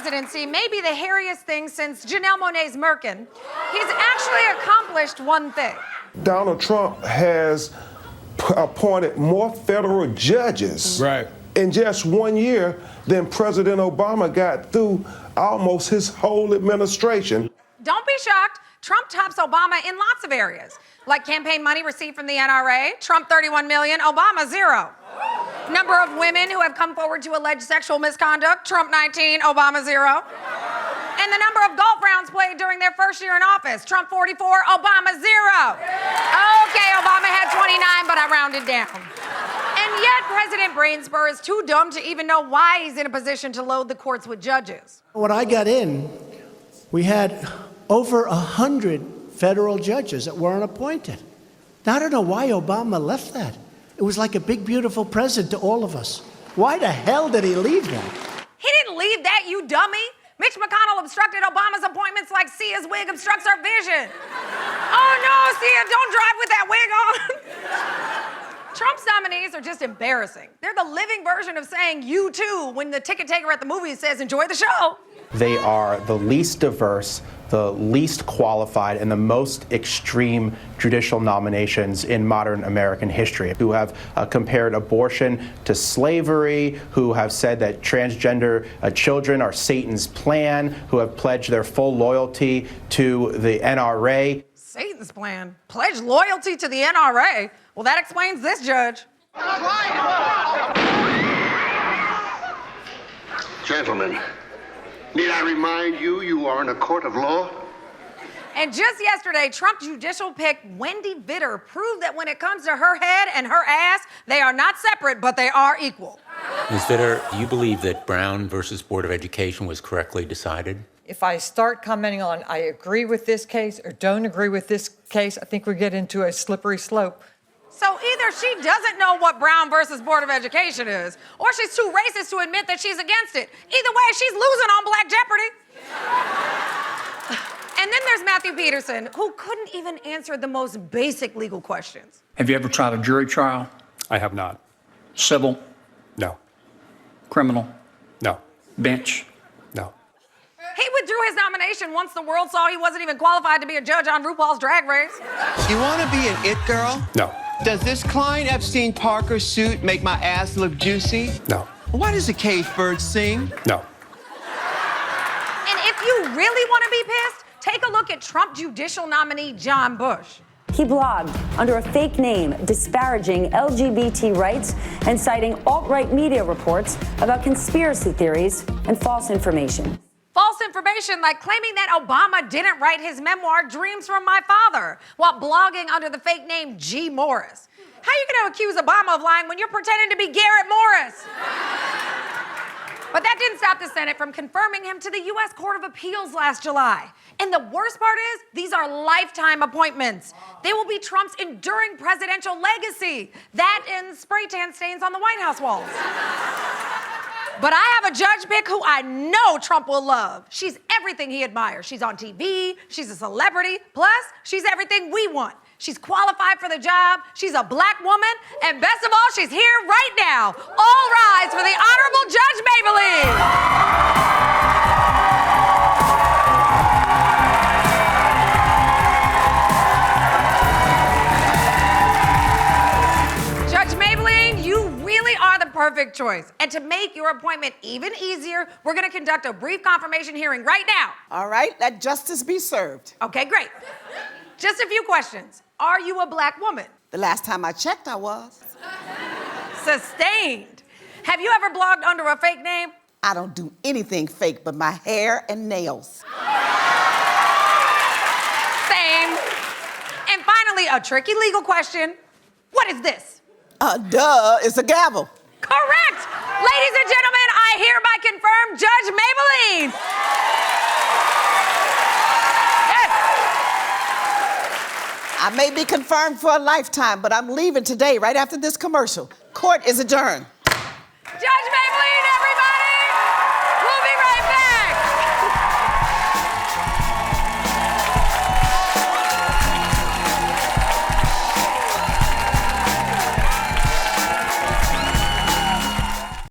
presidency may be the hairiest thing since Janelle Monáe's Merkin, he's actually accomplished one thing. Donald Trump has appointed more federal judges in just 1 year than President Obama got through almost his whole administration. Don't be shocked. Trump tops Obama in lots of areas, like campaign money received from the NRA, Trump 31 million, Obama 0. Number of women who have come forward to allege sexual misconduct, Trump 19, Obama 0. And the number of golf rounds played during their first year in office, Trump 44, Obama 0. Okay, Obama had 29, but I rounded down. And yet President Brainspur is too dumb to even know why he's in a position to load the courts with judges. When I got in, we had over 100 federal judges that weren't appointed. Now, I don't know why Obama left that. It was like a big, beautiful present to all of us. Why the hell did he leave that? He didn't leave that, you dummy. Mitch McConnell obstructed Obama's appointments like Sia's wig obstructs her vision. Oh no, Sia, don't drive with that wig on. Trump's nominees are just embarrassing. They're the living version of saying you too when the ticket taker at the movies says enjoy the show. They are the least diverse, the least qualified, and the most extreme judicial nominations in modern American history, who have compared abortion to slavery, who have said that transgender children are Satan's plan, who have pledged their full loyalty to the NRA. Satan's plan? Pledge loyalty to the NRA? Well, that explains this judge. Gentlemen, need I remind you, you are in a court of law? And just yesterday, Trump judicial pick Wendy Vitter proved that when it comes to her head and her ass, they are not separate, but they are equal. Ms. Vitter, do you believe that Brown versus Board of Education was correctly decided? If I start commenting on I agree with this case or don't agree with this case, I think we get into a slippery slope. So either she doesn't know what Brown versus Board of Education is, or she's too racist to admit that she's against it. Either way, she's losing on Black Jeopardy. And then there's Matthew Peterson, who couldn't even answer the most basic legal questions. Have you ever tried a jury trial? I have not. Civil? No. Criminal? No. Bench? No. He withdrew his nomination once the world saw he wasn't even qualified to be a judge on RuPaul's Drag Race. You want to be an it girl? No. Does this Klein Epstein Parker suit make my ass look juicy? No. Why does a cage bird sing? No. And if you really want to be pissed, take a look at Trump judicial nominee John Bush. He blogged under a fake name, disparaging LGBT rights and citing alt-right media reports about conspiracy theories and false information. False information like claiming that Obama didn't write his memoir, Dreams from My Father, while blogging under the fake name G. Morris. How are you going to accuse Obama of lying when you're pretending to be Garrett Morris? But that didn't stop the Senate from confirming him to the U.S. Court of Appeals last July. And the worst part is, these are lifetime appointments. They will be Trump's enduring presidential legacy. That and spray tan stains on the White House walls. But I have a judge pick who I know Trump will love. She's everything he admires. She's on TV, she's a celebrity, plus she's everything we want. She's qualified for the job, she's a Black woman, and best of all, she's here right now. All rise for the Honorable Judge Mablean. Perfect choice. And to make your appointment even easier, we're going to conduct a brief confirmation hearing right now. All right, let justice be served. Okay, great. Just a few questions. Are you a Black woman? The last time I checked, I was. Sustained. Have you ever blogged under a fake name? I don't do anything fake but my hair and nails. Same. And finally, a tricky legal question. What is this? Duh, it's a gavel. Correct! Ladies and gentlemen, I hereby confirm Judge Mablean. Yes. I may be confirmed for a lifetime, but I'm leaving today, right after this commercial. Court is adjourned.